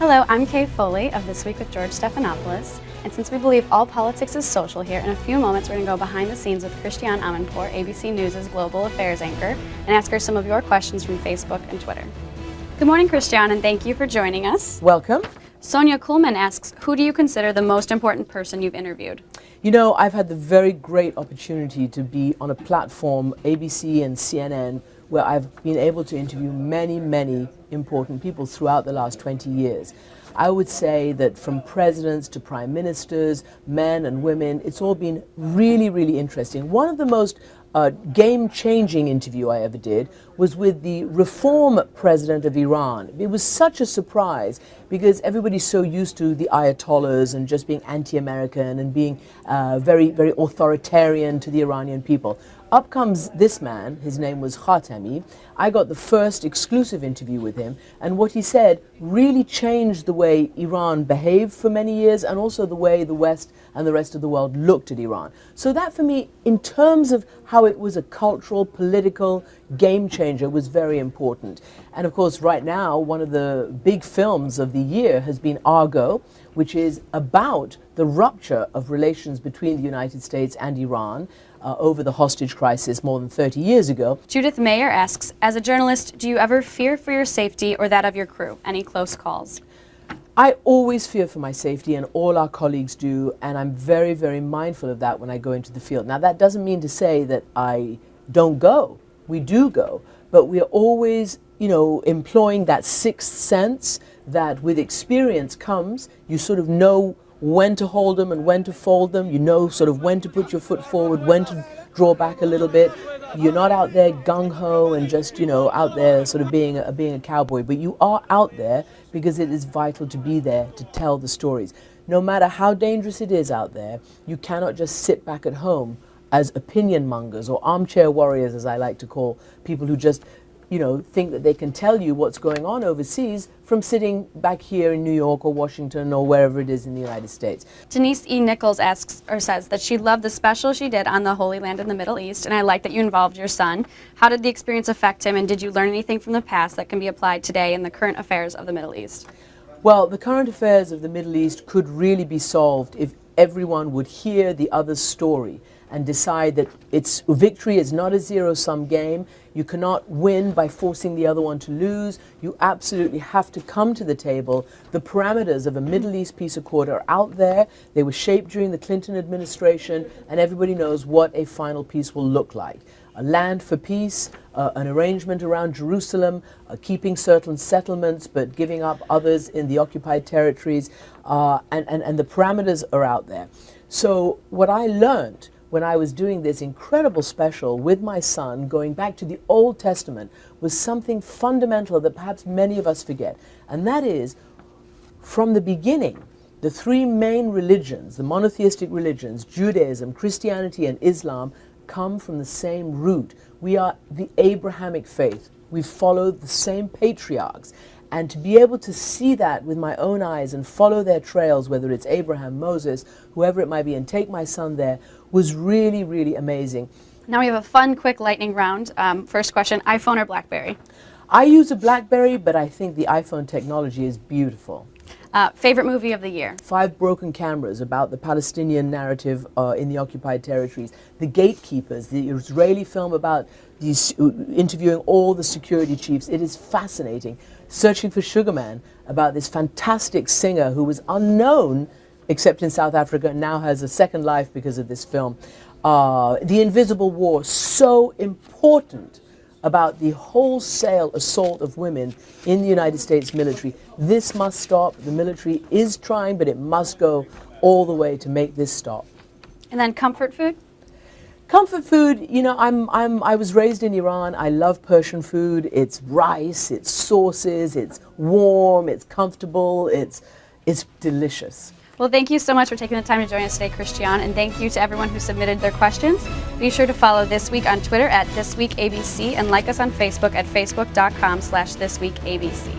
Hello, I'm Kay Foley of This Week with George Stephanopoulos, and since we believe all politics is social here, in a few moments we're going to go behind the scenes with Christiane Amanpour, ABC News' Global Affairs anchor, and ask her some of your questions from Facebook and Twitter. Good morning, Christiane, and thank you for joining us. Welcome. Sonia Kuhlman asks, who do you consider the most important person you've interviewed? You know, I've had the very great opportunity to be on a platform, ABC and CNN, where I've been able to interview many important people throughout the last 20 years. I would say that from presidents to prime ministers, men and women, it's all been really interesting. One of the most game-changing interview I ever did was with the reform president of Iran. It was such a surprise because everybody's so used to the Ayatollahs and just being anti-American and being very authoritarian to the Iranian people. Up comes this man, his name was Khatami. I got the first exclusive interview with him, and what he said really changed the way Iran behaved for many years and also the way the West and the rest of the world looked at Iran. So that for me, in terms of how it was a cultural, political game changer, was very important. And of course, right now, one of the big films of the year has been Argo, which is about the rupture of relations between the United States and Iran over the hostage crisis more than 30 years ago. Judith Mayer asks, as a journalist, do you ever fear for your safety or that of your crew? Any close calls? I always fear for my safety, and all our colleagues do, and I'm very mindful of that when I go into the field. Now, that doesn't mean to say that I don't go. We do go, but we are always, employing that sixth sense that with experience comes, you sort of know when to hold them and when to fold them. You know sort of when to put your foot forward, when to draw back a little bit. You're not out there gung-ho and just, out there sort of being a cowboy, but you are out there because it is vital to be there to tell the stories. No matter how dangerous it is out there, you cannot just sit back at home as opinion mongers or armchair warriors, as I like to call people who just think that they can tell you what's going on overseas from sitting back here in New York or Washington or wherever it is in the United States. Denise E. Nichols asks or says that she loved the special she did on the Holy Land in the Middle East, and I like that you involved your son. How did the experience affect him, and did you learn anything from the past that can be applied today in the current affairs of the Middle East? Well, the current affairs of the Middle East could really be solved if everyone would hear the other's story and decide that victory is not a zero-sum game. You cannot win by forcing the other one to lose. You absolutely have to come to the table. The parameters of a Middle East peace accord are out there. They were shaped during the Clinton administration, and everybody knows what a final peace will look like. A land for peace, an arrangement around Jerusalem, keeping certain settlements but giving up others in the occupied territories, and the parameters are out there. So what I learned when I was doing this incredible special with my son, going back to the Old Testament, was something fundamental that perhaps many of us forget. And that is, from the beginning, the three main religions, the monotheistic religions, Judaism, Christianity, and Islam, come from the same root. We are the Abrahamic faith. We follow the same patriarchs. And to be able to see that with my own eyes and follow their trails, whether it's Abraham, Moses, whoever it might be, and take my son there, was really amazing. Now we have a fun, quick lightning round. First question, iPhone or BlackBerry? I use a BlackBerry, but I think the iPhone technology is beautiful. Favorite movie of the year? 5 Broken Cameras, about the Palestinian narrative in the occupied territories. The Gatekeepers, the Israeli film about these interviewing all the security chiefs. It is fascinating. Searching for Sugar Man, about this fantastic singer who was unknown except in South Africa and now has a second life because of this film. The Invisible War, so important about the wholesale assault of women in the United States military. This must stop. The military is trying, but it must go all the way to make this stop. And then comfort food? Comfort food, I was raised in Iran. I love Persian food. It's rice, it's sauces, it's warm, it's comfortable, it's delicious. Well, thank you so much for taking the time to join us today, Christiane, and thank you to everyone who submitted their questions. Be sure to follow This Week on Twitter at ThisWeekABC and like us on Facebook at facebook.com/ThisWeekABC.